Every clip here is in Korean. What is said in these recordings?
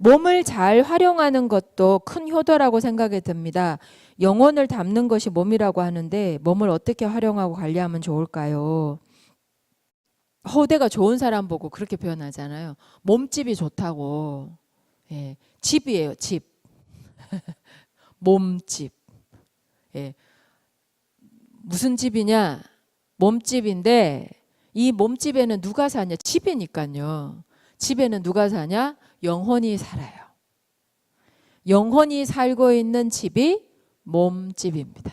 몸을 잘 활용하는 것도 큰 효도라고 생각이 듭니다. 영혼을 담는 것이 몸이라고 하는데 몸을 어떻게 활용하고 관리하면 좋을까요? 호대가 좋은 사람 보고 그렇게 표현하잖아요. 몸집이 좋다고. 예, 집이에요, 집. 몸집. 예, 무슨 집이냐? 몸집인데 이 몸집에는 누가 사냐? 집이니까요. 집에는 누가 사냐? 영혼이 살아요. 영혼이 살고 있는 집이 몸집입니다.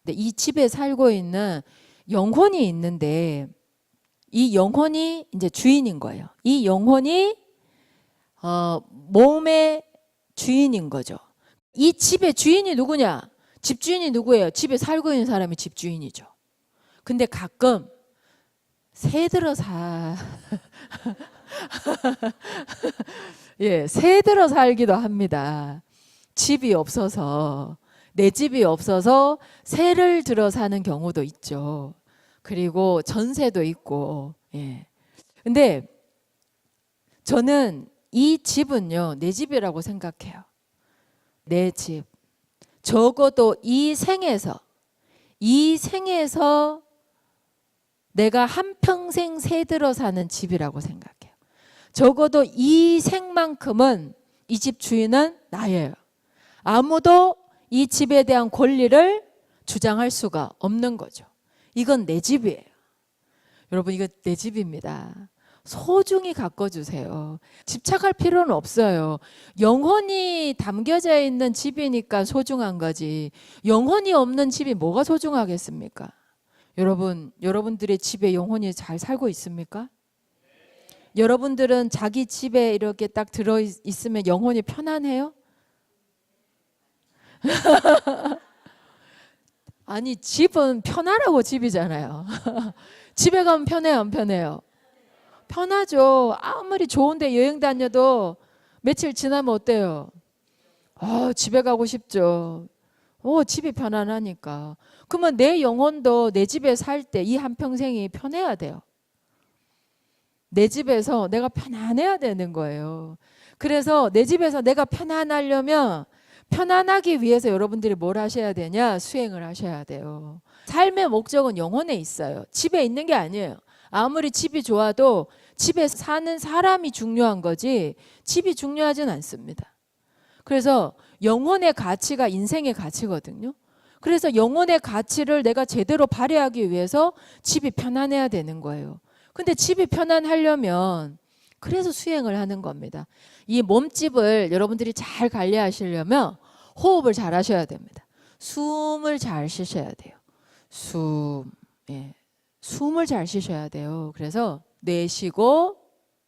근데 이 집에 살고 있는 영혼이 있는데 이 영혼이 이제 주인인 거예요. 이 영혼이 몸의 주인인 거죠. 이 집의 주인이 누구냐? 집주인이 누구예요? 집에 살고 있는 사람이 집주인이죠. 근데 가끔 새들어 예, 새들어 살기도 합니다. 집이 없어서, 내 집이 없어서 새를 들어 사는 경우도 있죠. 그리고 전세도 있고, 예. 근데 저는 이 집은요, 내 집이라고 생각해요. 내 집. 적어도 이 생에서 내가 한평생 새들어 사는 집이라고 생각해요. 적어도 이 생만큼은 이 집 주인은 나예요. 아무도 이 집에 대한 권리를 주장할 수가 없는 거죠. 이건 내 집이에요. 여러분, 이거 내 집입니다. 소중히 가꿔주세요. 집착할 필요는 없어요. 영혼이 담겨져 있는 집이니까 소중한 거지. 영혼이 없는 집이 뭐가 소중하겠습니까? 여러분들의 집에 영혼이 잘 살고 있습니까? 여러분들은 자기 집에 이렇게 딱 들어 있으면 영혼이 편안해요? 아니, 집은 편하라고 집이잖아요. 집에 가면 편해요, 안 편해요? 편하죠. 아무리 좋은데 여행 다녀도 며칠 지나면 어때요? 집에 가고 싶죠. 집이 편안하니까. 그러면 내 영혼도 내 집에 살 때 이 한평생이 편해야 돼요. 내 집에서 내가 편안해야 되는 거예요. 그래서 내 집에서 내가 편안하려면 편안하기 위해서 여러분들이 뭘 하셔야 되냐? 수행을 하셔야 돼요. 삶의 목적은 영혼에 있어요. 집에 있는 게 아니에요. 아무리 집이 좋아도 집에 사는 사람이 중요한 거지 집이 중요하진 않습니다. 그래서 영혼의 가치가 인생의 가치거든요. 그래서 영혼의 가치를 내가 제대로 발휘하기 위해서 집이 편안해야 되는 거예요. 근데 집이 편안하려면 그래서 수행을 하는 겁니다. 이 몸집을 여러분들이 잘 관리하시려면 호흡을 잘 하셔야 됩니다. 숨을 잘 쉬셔야 돼요. 숨을 잘 쉬셔야 돼요. 그래서 내쉬고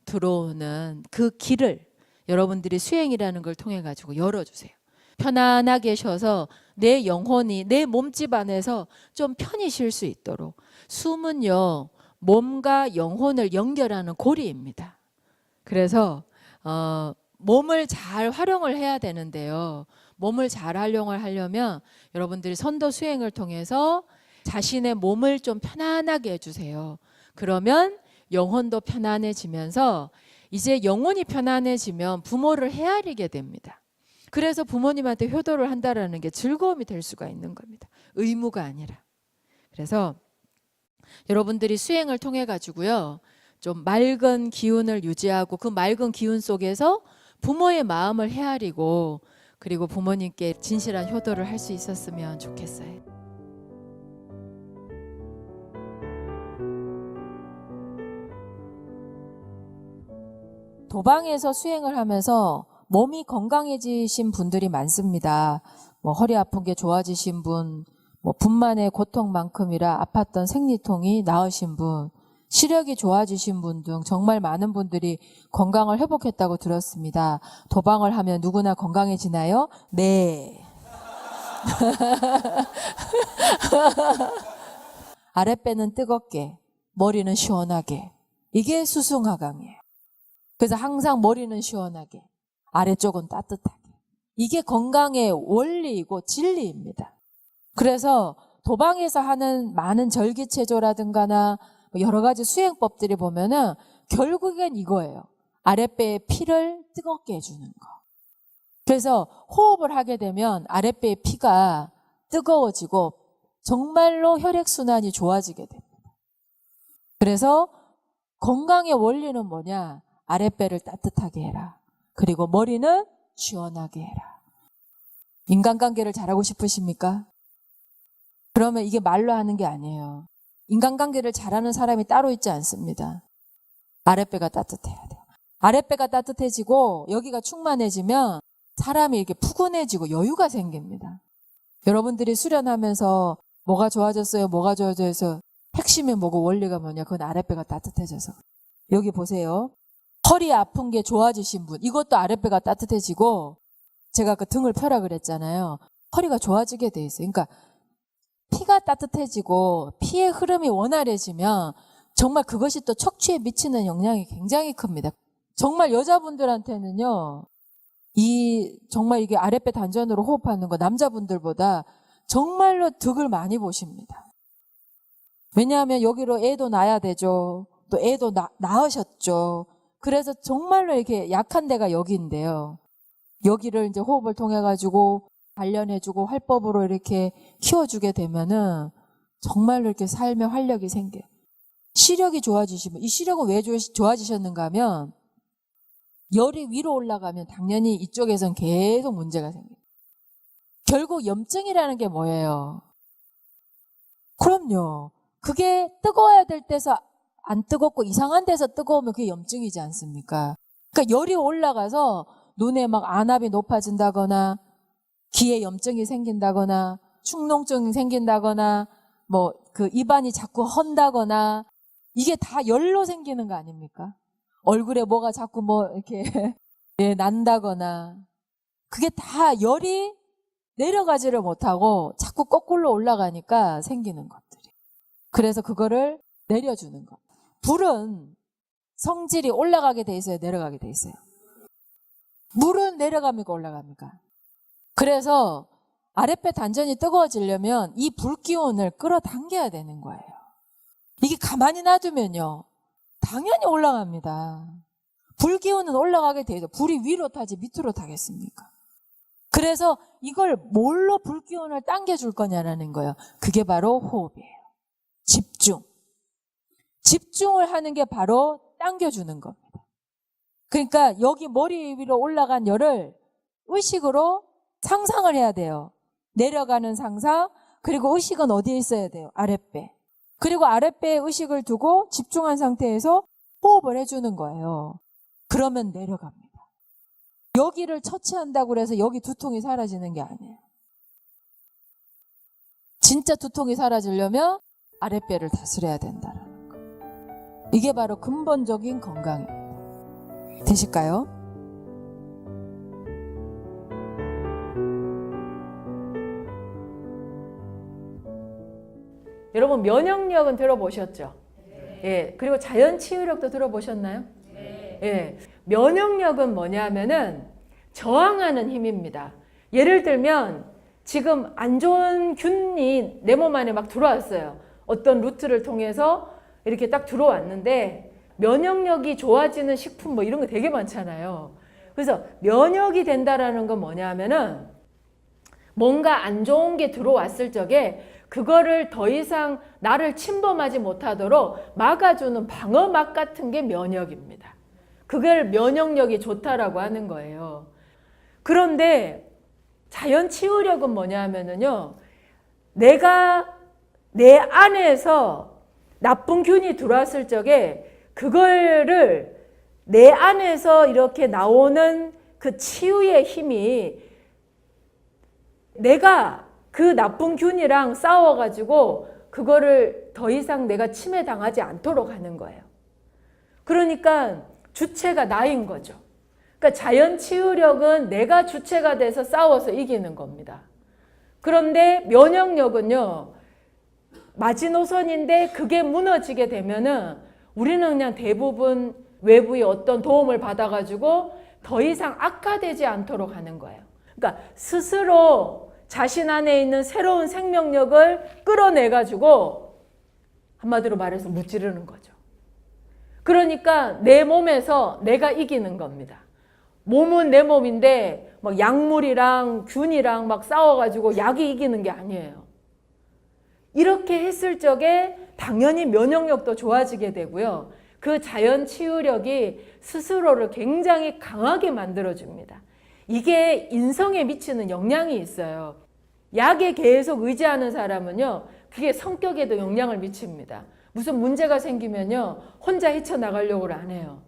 들어오는 그 길을 여러분들이 수행이라는 걸 통해 가지고 열어주세요. 편안하게 쉬어서 내 영혼이 내 몸집 안에서 좀 편히 쉴 수 있도록. 숨은요, 몸과 영혼을 연결하는 고리입니다. 그래서 몸을 잘 활용을 해야 되는데요. 몸을 잘 활용을 하려면 여러분들이 선도 수행을 통해서 자신의 몸을 좀 편안하게 해주세요. 그러면 영혼도 편안해지면서 이제 영혼이 편안해지면 부모를 헤아리게 됩니다. 그래서 부모님한테 효도를 한다라는 게 즐거움이 될 수가 있는 겁니다. 의무가 아니라. 그래서 여러분들이 수행을 통해 가지고요, 좀 맑은 기운을 유지하고 그 맑은 기운 속에서 부모의 마음을 헤아리고 그리고 부모님께 진실한 효도를 할 수 있었으면 좋겠어요. 도방에서 수행을 하면서 몸이 건강해지신 분들이 많습니다. 허리 아픈 게 좋아지신 분, 분만의 고통만큼이라 아팠던 생리통이 나으신 분, 시력이 좋아지신 분 등 정말 많은 분들이 건강을 회복했다고 들었습니다. 도방을 하면 누구나 건강해지나요? 네. 아랫배는 뜨겁게, 머리는 시원하게. 이게 수승화강이에요. 그래서 항상 머리는 시원하게, 아래쪽은 따뜻하게. 이게 건강의 원리이고 진리입니다. 그래서 도방에서 하는 많은 절기체조라든가나 여러 가지 수행법들이 보면은 결국엔 이거예요. 아랫배의 피를 뜨겁게 해주는 거. 그래서 호흡을 하게 되면 아랫배의 피가 뜨거워지고 정말로 혈액순환이 좋아지게 됩니다. 그래서 건강의 원리는 뭐냐? 아랫배를 따뜻하게 해라. 그리고 머리는 시원하게 해라. 인간관계를 잘하고 싶으십니까? 그러면 이게 말로 하는 게 아니에요. 인간관계를 잘하는 사람이 따로 있지 않습니다. 아랫배가 따뜻해야 돼요. 아랫배가 따뜻해지고 여기가 충만해지면 사람이 이렇게 푸근해지고 여유가 생깁니다. 여러분들이 수련하면서 뭐가 좋아졌어요? 뭐가 좋아져서 핵심이 뭐고 원리가 뭐냐? 그건 아랫배가 따뜻해져서. 여기 보세요. 허리 아픈 게 좋아지신 분, 이것도 아랫배가 따뜻해지고, 제가 그 등을 펴라 그랬잖아요. 허리가 좋아지게 돼 있어요. 그러니까 피가 따뜻해지고 피의 흐름이 원활해지면 정말 그것이 또 척추에 미치는 영향이 굉장히 큽니다. 정말 여자분들한테는요, 정말 이게 아랫배 단전으로 호흡하는 거 남자분들보다 정말로 득을 많이 보십니다. 왜냐하면 여기로 애도 낳아야 되죠. 또 애도 낳으셨죠. 그래서 정말로 이렇게 약한 데가 여기인데요. 여기를 이제 호흡을 통해 가지고 단련해주고 활법으로 이렇게 키워주게 되면은 정말로 이렇게 삶의 활력이 생겨요. 시력이 좋아지시면, 이 시력은 왜 좋아지셨는가 하면 열이 위로 올라가면 당연히 이쪽에선 계속 문제가 생겨요. 결국 염증이라는 게 뭐예요? 그럼요. 그게 뜨거워야 될 때서 안 뜨겁고 이상한 데서 뜨거우면 그게 염증이지 않습니까? 그러니까 열이 올라가서 눈에 막 안압이 높아진다거나 귀에 염증이 생긴다거나 축농증이 생긴다거나 뭐 그 입안이 자꾸 헌다거나 이게 다 열로 생기는 거 아닙니까? 얼굴에 뭐가 자꾸 뭐 이렇게 예, 난다거나 그게 다 열이 내려가지를 못하고 자꾸 거꾸로 올라가니까 생기는 것들이. 그래서 그거를 내려주는 것. 불은 성질이 올라가게 돼 있어요, 내려가게 돼 있어요? 물은 내려갑니까, 올라갑니까? 그래서 아랫배 단전이 뜨거워지려면 이 불기운을 끌어당겨야 되는 거예요. 이게 가만히 놔두면요, 당연히 올라갑니다. 불기운은 올라가게 돼 있어요. 불이 위로 타지 밑으로 타겠습니까? 그래서 이걸 뭘로 불기운을 당겨줄 거냐라는 거예요. 그게 바로 호흡이에요. 집중. 집중을 하는 게 바로 당겨주는 겁니다. 그러니까 여기 머리 위로 올라간 열을 의식으로 상상을 해야 돼요. 내려가는 상상, 그리고 의식은 어디에 있어야 돼요? 아랫배. 그리고 아랫배에 의식을 두고 집중한 상태에서 호흡을 해주는 거예요. 그러면 내려갑니다. 여기를 처치한다고 해서 여기 두통이 사라지는 게 아니에요. 진짜 두통이 사라지려면 아랫배를 다스려야 된다는 거. 이게 바로 근본적인 건강입니다. 되실까요? 여러분 면역력은 들어보셨죠? 예. 그리고 자연 치유력도 들어보셨나요? 예. 면역력은 뭐냐면은 저항하는 힘입니다. 예를 들면 지금 안 좋은 균이 내 몸 안에 막 들어왔어요. 어떤 루트를 통해서 이렇게 딱 들어왔는데 면역력이 좋아지는 식품 뭐 이런 거 되게 많잖아요. 그래서 면역이 된다라는 건 뭐냐면은 뭔가 안 좋은 게 들어왔을 적에 그거를 더 이상 나를 침범하지 못하도록 막아주는 방어막 같은 게 면역입니다. 그걸 면역력이 좋다라고 하는 거예요. 그런데 자연 치유력은 뭐냐 하면은요, 내가 내 안에서 나쁜 균이 들어왔을 적에 그거를 내 안에서 이렇게 나오는 그 치유의 힘이 내가 그 나쁜 균이랑 싸워가지고 그거를 더 이상 내가 침해당하지 않도록 하는 거예요. 그러니까 주체가 나인 거죠. 그러니까 자연 치유력은 내가 주체가 돼서 싸워서 이기는 겁니다. 그런데 면역력은요, 마지노선인데 그게 무너지게 되면은 우리는 그냥 대부분 외부의 어떤 도움을 받아가지고 더 이상 악화되지 않도록 하는 거예요. 그러니까 스스로 자신 안에 있는 새로운 생명력을 끌어내가지고 한마디로 말해서 무찌르는 거죠. 그러니까 내 몸에서 내가 이기는 겁니다. 몸은 내 몸인데 막 약물이랑 균이랑 막 싸워가지고 약이 이기는 게 아니에요. 이렇게 했을 적에 당연히 면역력도 좋아지게 되고요. 그 자연 치유력이 스스로를 굉장히 강하게 만들어줍니다. 이게 인성에 미치는 영향이 있어요. 약에 계속 의지하는 사람은요, 그게 성격에도 영향을 미칩니다. 무슨 문제가 생기면요, 혼자 헤쳐나가려고 안 해요.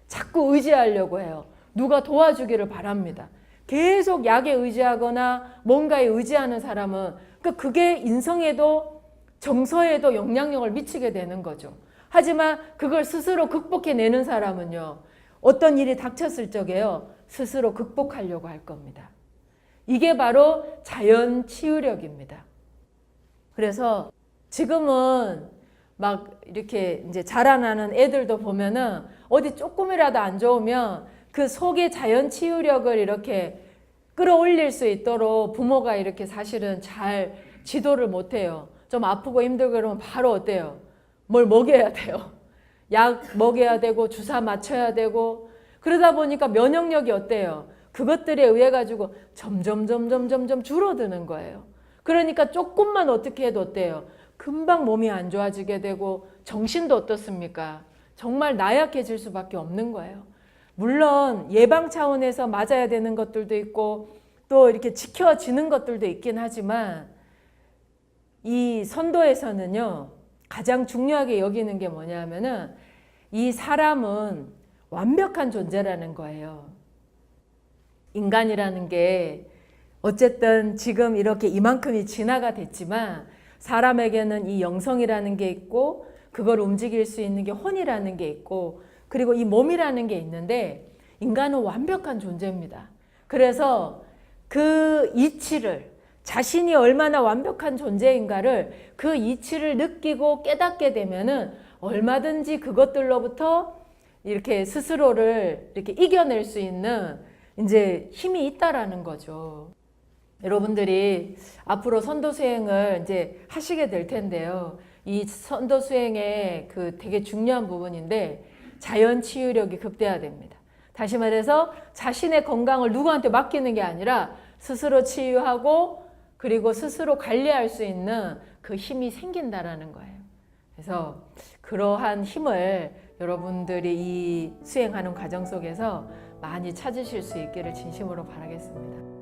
자꾸 의지하려고 해요. 누가 도와주기를 바랍니다. 계속 약에 의지하거나 뭔가에 의지하는 사람은 그게 인성에도 정서에도 영향력을 미치게 되는 거죠. 하지만 그걸 스스로 극복해내는 사람은요, 어떤 일이 닥쳤을 적에요, 스스로 극복하려고 할 겁니다. 이게 바로 자연 치유력입니다. 그래서 지금은 막 이렇게 이제 자라나는 애들도 보면은 어디 조금이라도 안 좋으면 그 속의 자연 치유력을 이렇게 끌어올릴 수 있도록 부모가 이렇게 사실은 잘 지도를 못해요. 좀 아프고 힘들고 그러면 바로 어때요? 뭘 먹여야 돼요. 약 먹여야 되고 주사 맞춰야 되고 그러다 보니까 면역력이 어때요? 그것들에 의해 가지고 점점 줄어드는 거예요. 그러니까 조금만 어떻게 해도 어때요? 금방 몸이 안 좋아지게 되고 정신도 어떻습니까? 정말 나약해질 수밖에 없는 거예요. 물론 예방 차원에서 맞아야 되는 것들도 있고 또 이렇게 지켜지는 것들도 있긴 하지만 이 선도에서는요, 가장 중요하게 여기는 게 뭐냐면은 이 사람은 완벽한 존재라는 거예요. 인간이라는 게 어쨌든 지금 이렇게 이만큼이 진화가 됐지만 사람에게는 이 영성이라는 게 있고 그걸 움직일 수 있는 게 혼이라는 게 있고 그리고 이 몸이라는 게 있는데 인간은 완벽한 존재입니다. 그래서 그 이치를 자신이 얼마나 완벽한 존재인가를 그 이치를 느끼고 깨닫게 되면은 얼마든지 그것들로부터 이렇게 스스로를 이렇게 이겨낼 수 있는 이제 힘이 있다라는 거죠. 여러분들이 앞으로 선도 수행을 이제 하시게 될 텐데요. 이 선도 수행의 그 되게 중요한 부분인데 자연 치유력이 극대화됩니다. 다시 말해서 자신의 건강을 누구한테 맡기는 게 아니라 스스로 치유하고 그리고 스스로 관리할 수 있는 그 힘이 생긴다라는 거예요. 그래서 그러한 힘을 여러분들이 이 수행하는 과정 속에서 많이 찾으실 수 있기를 진심으로 바라겠습니다.